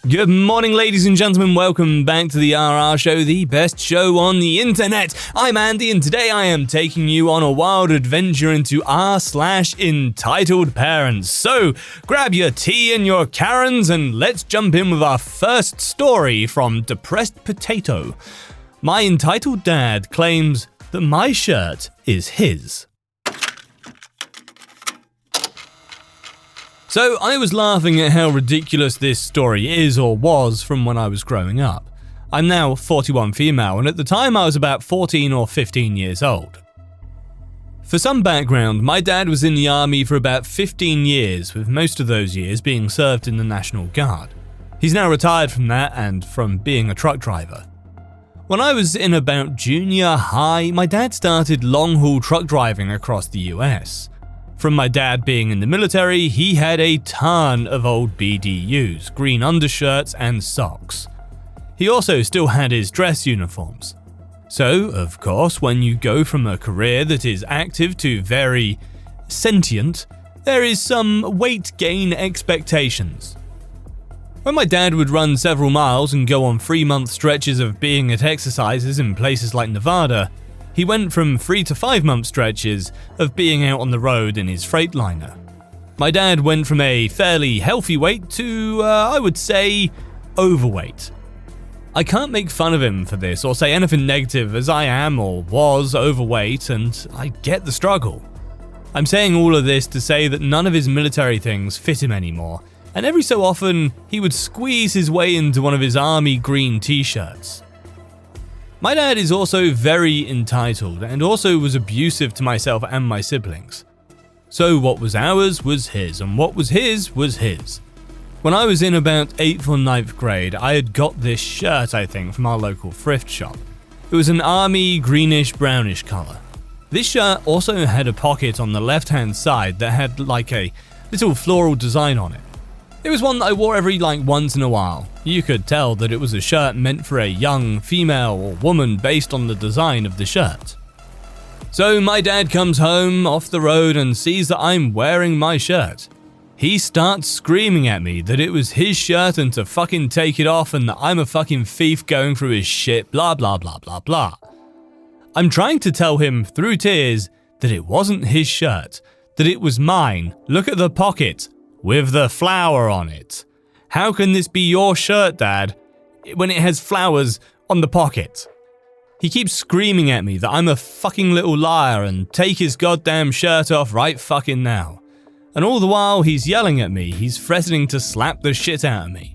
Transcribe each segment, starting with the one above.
Good morning, ladies and gentlemen. Welcome back to the RR Show, the best show on the internet. I'm Andy, and today I am taking you on a wild adventure into r/EntitledParents. So, grab your tea and your Karens, and let's jump in with our first story from Depressed Potato. My entitled dad claims that my shirt is his. So I was laughing at how ridiculous this story is or was from when I was growing up. I'm now 41 female, and at the time I was about 14 or 15 years old. For some background, my dad was in the army for about 15 years, with most of those years being served in the National Guard. He's now retired from that and from being a truck driver. When I was in about junior high, my dad started long-haul truck driving across the US. From my dad being in the military, he had a ton of old BDUs, green undershirts and socks. He also still had his dress uniforms. So, of course, when you go from a career that is active to very sentient, there is some weight gain expectations. When my dad would run several miles and go on 3-month stretches of being at exercises in places like Nevada, he went from 3 to 5 month stretches of being out on the road in his Freightliner. My dad went from a fairly healthy weight to, I would say, overweight. I can't make fun of him for this or say anything negative, as I am or was overweight and I get the struggle. I'm saying all of this to say that none of his military things fit him anymore, and every so often he would squeeze his way into one of his army green t-shirts. My dad is also very entitled and also was abusive to myself and my siblings. So what was ours was his, and what was his was his. When I was in about 8th or 9th grade, I had got this shirt, I think, from our local thrift shop. It was an army greenish brownish colour. This shirt also had a pocket on the left-hand side that had like a little floral design on it. It was one that I wore every once in a while. You could tell that it was a shirt meant for a young female or woman based on the design of the shirt. So my dad comes home off the road and sees that I'm wearing my shirt. He starts screaming at me that it was his shirt and to fucking take it off and that I'm a fucking thief going through his shit, blah blah blah blah blah. I'm trying to tell him through tears that it wasn't his shirt, that it was mine. Look at the pocket with the flower on it. How can this be your shirt, Dad, when it has flowers on the pocket? He keeps screaming at me that I'm a fucking little liar and take his goddamn shirt off right fucking now. And all the while he's yelling at me, he's threatening to slap the shit out of me.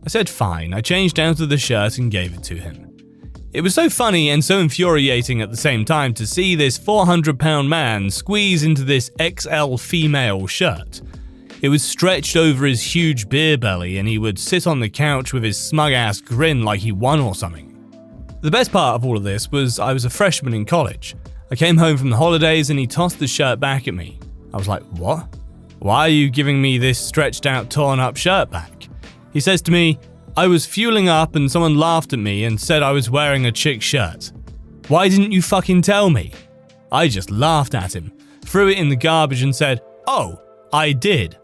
I said fine, I changed out of the shirt and gave it to him. It was so funny and so infuriating at the same time to see this 400-pound man squeeze into this XL female shirt. It was stretched over his huge beer belly and he would sit on the couch with his smug-ass grin like he won or something. The best part of all of this was I was a freshman in college. I came home from the holidays and he tossed the shirt back at me. I was like, what? Why are you giving me this stretched out, torn up shirt back? He says to me, I was fueling up and someone laughed at me and said I was wearing a chick shirt. Why didn't you fucking tell me? I just laughed at him, threw it in the garbage and said, oh, I did.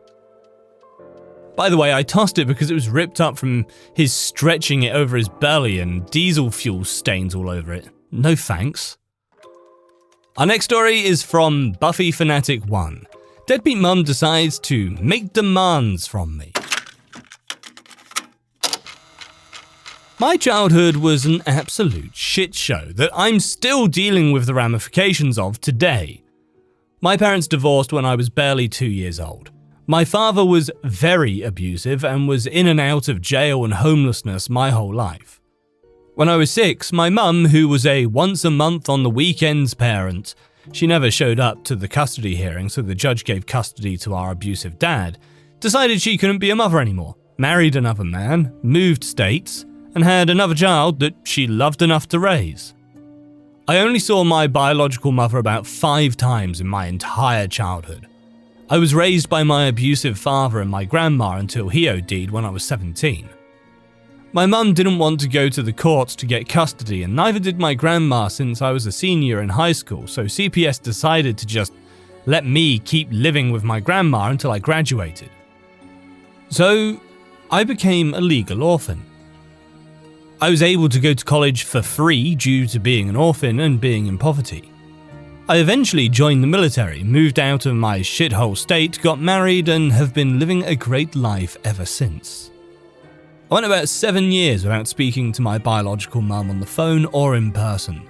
By the way, I tossed it because it was ripped up from his stretching it over his belly and diesel fuel stains all over it. No thanks. Our next story is from Buffy Fanatic 1. Deadbeat mum decides to make demands from me. My childhood was an absolute shit show that I'm still dealing with the ramifications of today. My parents divorced when I was barely 2 years old. My father was very abusive and was in and out of jail and homelessness my whole life. When I was 6, my mum, who was a once a month on the weekends parent, she never showed up to the custody hearing, so the judge gave custody to our abusive dad, decided she couldn't be a mother anymore, married another man, moved states, and had another child that she loved enough to raise. I only saw my biological mother about 5 times in my entire childhood. I was raised by my abusive father and my grandma until he OD'd when I was 17. My mum didn't want to go to the courts to get custody, and neither did my grandma since I was a senior in high school, so CPS decided to just let me keep living with my grandma until I graduated. So, I became a legal orphan. I was able to go to college for free due to being an orphan and being in poverty. I eventually joined the military, moved out of my shithole state, got married, and have been living a great life ever since. I went about 7 years without speaking to my biological mum on the phone or in person.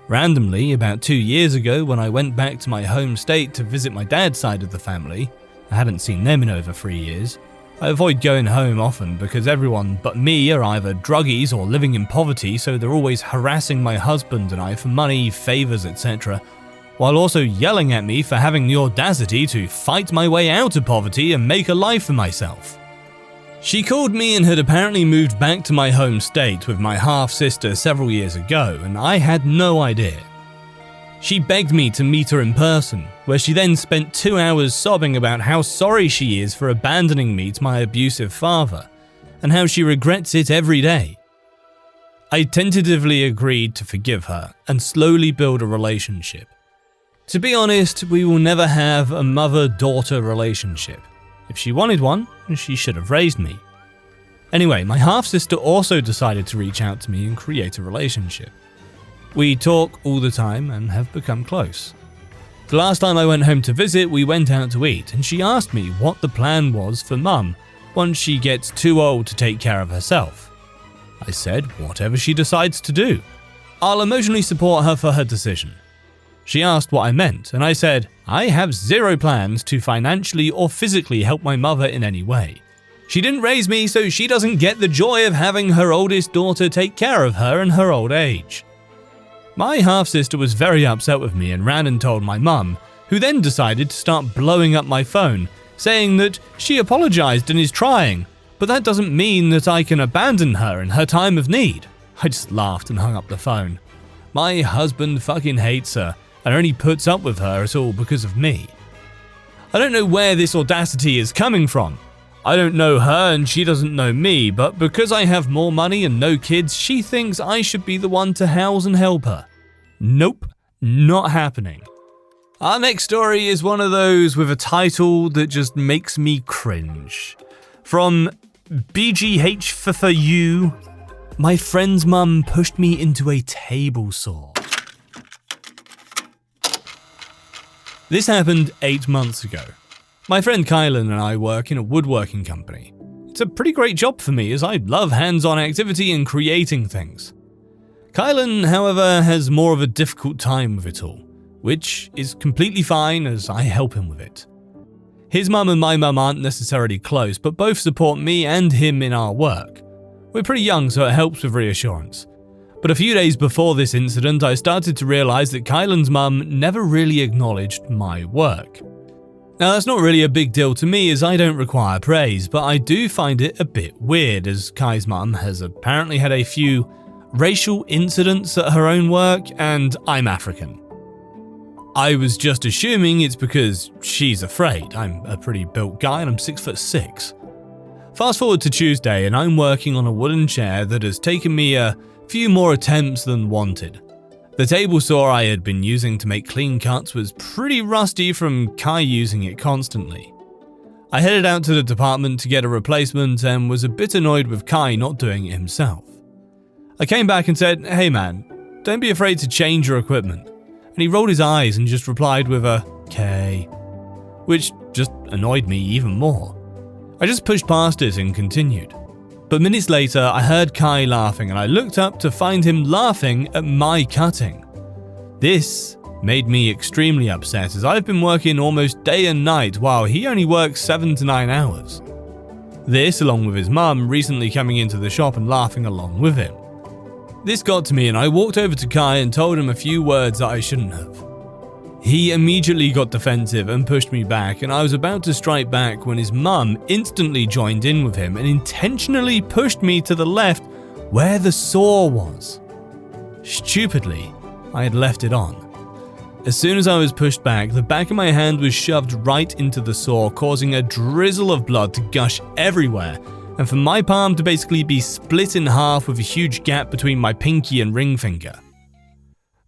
Randomly, about 2 years ago, when I went back to my home state to visit my dad's side of the family, I hadn't seen them in over 3 years. I avoid going home often because everyone but me are either druggies or living in poverty, so they're always harassing my husband and I for money, favours, etc., while also yelling at me for having the audacity to fight my way out of poverty and make a life for myself. She called me and had apparently moved back to my home state with my half-sister several years ago, and I had no idea. She begged me to meet her in person, where she then spent 2 hours sobbing about how sorry she is for abandoning me to my abusive father, and how she regrets it every day. I tentatively agreed to forgive her and slowly build a relationship. To be honest, we will never have a mother-daughter relationship. If she wanted one, she should have raised me. Anyway, my half-sister also decided to reach out to me and create a relationship. We talk all the time and have become close. The last time I went home to visit, we went out to eat, and she asked me what the plan was for Mum once she gets too old to take care of herself. I said, whatever she decides to do. I'll emotionally support her for her decision. She asked what I meant, and I said, I have zero plans to financially or physically help my mother in any way. She didn't raise me, so she doesn't get the joy of having her oldest daughter take care of her in her old age. My half-sister was very upset with me and ran and told my mum, who then decided to start blowing up my phone, saying that she apologized and is trying, but that doesn't mean that I can abandon her in her time of need. I just laughed and hung up the phone. My husband fucking hates her and only puts up with her at all because of me. I don't know where this audacity is coming from. I don't know her and she doesn't know me, but because I have more money and no kids, she thinks I should be the one to house and help her. Nope, not happening. Our next story is one of those with a title that just makes me cringe. From BGH4U, my friend's mum pushed me into a table saw. This happened 8 months ago. My friend Kylan and I work in a woodworking company. It's a pretty great job for me as I love hands-on activity and creating things. Kylan, however, has more of a difficult time with it all, which is completely fine as I help him with it. His mum and my mum aren't necessarily close, but both support me and him in our work. We're pretty young, so it helps with reassurance. But a few days before this incident, I started to realise that Kylan's mum never really acknowledged my work. Now, that's not really a big deal to me as I don't require praise, but I do find it a bit weird as Kai's mum has apparently had a few racial incidents at her own work, and I'm African. I was just assuming it's because she's afraid. I'm a pretty built guy and I'm 6'6". Fast forward to Tuesday and I'm working on a wooden chair that has taken me a few more attempts than wanted. The table saw I had been using to make clean cuts was pretty rusty from Kai using it constantly. I headed out to the department to get a replacement and was a bit annoyed with Kai not doing it himself. I came back and said, hey man, don't be afraid to change your equipment. And he rolled his eyes and just replied with a K, which just annoyed me even more. I just pushed past it and continued. But minutes later, I heard Kai laughing and I looked up to find him laughing at my cutting. This made me extremely upset as I've been working almost day and night while he only works 7 to 9 hours. This, along with his mum recently coming into the shop and laughing along with him. This got to me and I walked over to Kai and told him a few words that I shouldn't have. He immediately got defensive and pushed me back, and I was about to strike back when his mum instantly joined in with him and intentionally pushed me to the left where the saw was. Stupidly, I had left it on. As soon as I was pushed back, the back of my hand was shoved right into the saw, causing a drizzle of blood to gush everywhere, and for my palm to basically be split in half with a huge gap between my pinky and ring finger.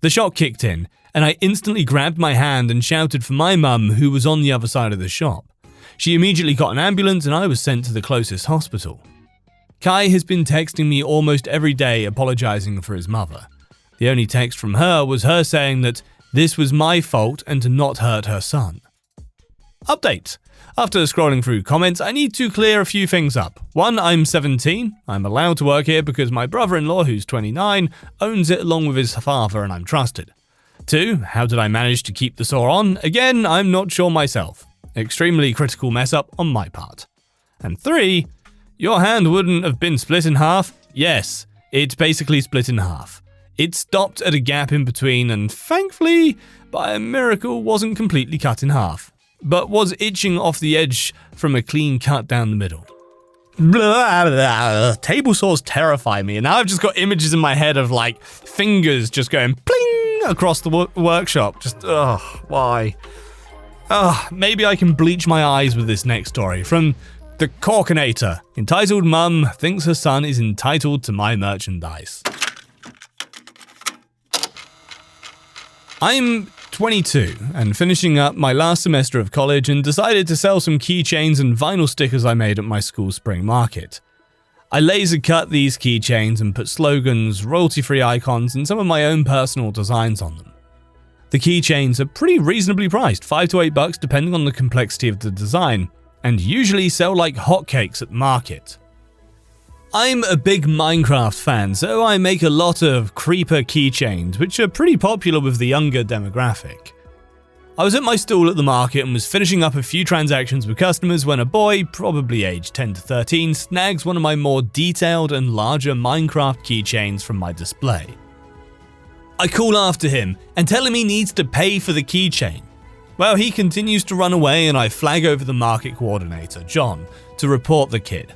The shock kicked in, and I instantly grabbed my hand and shouted for my mum, who was on the other side of the shop. She immediately got an ambulance and I was sent to the closest hospital. Kai has been texting me almost every day apologizing for his mother. The only text from her was her saying that this was my fault and to not hurt her son. Update. After scrolling through comments, I need to clear a few things up. 1, I'm 17. I'm allowed to work here because my brother-in-law, who's 29, owns it along with his father and I'm trusted. 2, how did I manage to keep the saw on? Again, I'm not sure myself. Extremely critical mess up on my part. And 3, your hand wouldn't have been split in half? Yes, it's basically split in half. It stopped at a gap in between and thankfully, by a miracle, wasn't completely cut in half, but was itching off the edge from a clean cut down the middle. Blah, blah. Table saws terrify me, and now I've just got images in my head of like fingers just going pling across the workshop. Just, why? Maybe I can bleach my eyes with this next story from The Corkinator, entitled Mum Thinks Her Son is Entitled to My Merchandise. I'm 22 and finishing up my last semester of college and decided to sell some keychains and vinyl stickers I made at my school spring market. I laser cut these keychains and put slogans, royalty-free icons, and some of my own personal designs on them. The keychains are pretty reasonably priced, $5 to $8 depending on the complexity of the design, and usually sell like hotcakes at the market. I'm a big Minecraft fan, so I make a lot of creeper keychains, which are pretty popular with the younger demographic. I was at my stall at the market and was finishing up a few transactions with customers when a boy, probably aged 10 to 13, snags one of my more detailed and larger Minecraft keychains from my display. I call after him and tell him he needs to pay for the keychain. Well, he continues to run away and I flag over the market coordinator, John, to report the kid.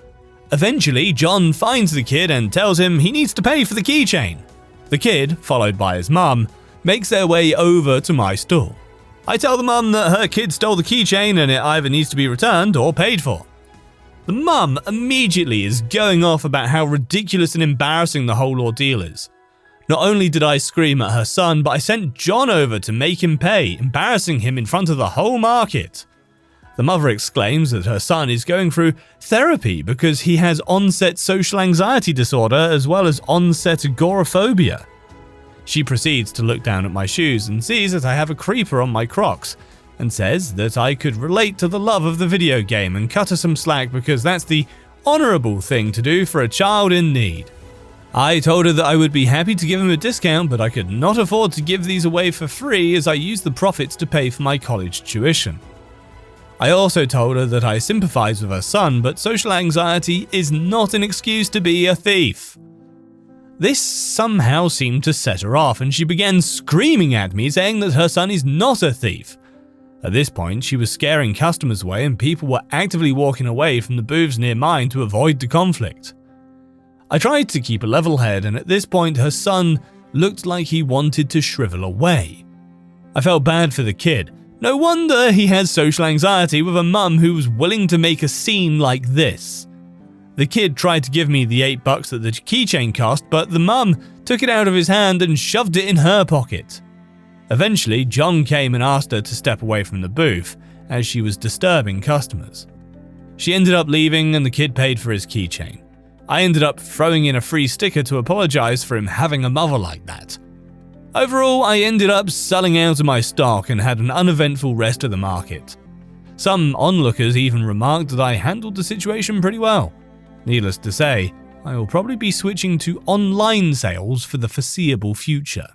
Eventually, John finds the kid and tells him he needs to pay for the keychain. The kid, followed by his mum, makes their way over to my stall. I tell the mum that her kid stole the keychain and it either needs to be returned or paid for. The mum immediately is going off about how ridiculous and embarrassing the whole ordeal is. Not only did I scream at her son, but I sent John over to make him pay, embarrassing him in front of the whole market. The mother exclaims that her son is going through therapy because he has onset social anxiety disorder as well as onset agoraphobia. She proceeds to look down at my shoes and sees that I have a creeper on my Crocs and says that I could relate to the love of the video game and cut her some slack because that's the honourable thing to do for a child in need. I told her that I would be happy to give him a discount, but I could not afford to give these away for free as I used the profits to pay for my college tuition. I also told her that I sympathise with her son, but social anxiety is not an excuse to be a thief. This somehow seemed to set her off, and she began screaming at me, saying that her son is not a thief. At this point, she was scaring customers away, and people were actively walking away from the booths near mine to avoid the conflict. I tried to keep a level head, and at this point, her son looked like he wanted to shrivel away. I felt bad for the kid. No wonder he has social anxiety with a mum who was willing to make a scene like this. The kid tried to give me the $8 that the keychain cost, but the mum took it out of his hand and shoved it in her pocket. Eventually, John came and asked her to step away from the booth, as she was disturbing customers. She ended up leaving and the kid paid for his keychain. I ended up throwing in a free sticker to apologize for him having a mother like that. Overall, I ended up selling out of my stock and had an uneventful rest of the market. Some onlookers even remarked that I handled the situation pretty well. Needless to say, I will probably be switching to online sales for the foreseeable future.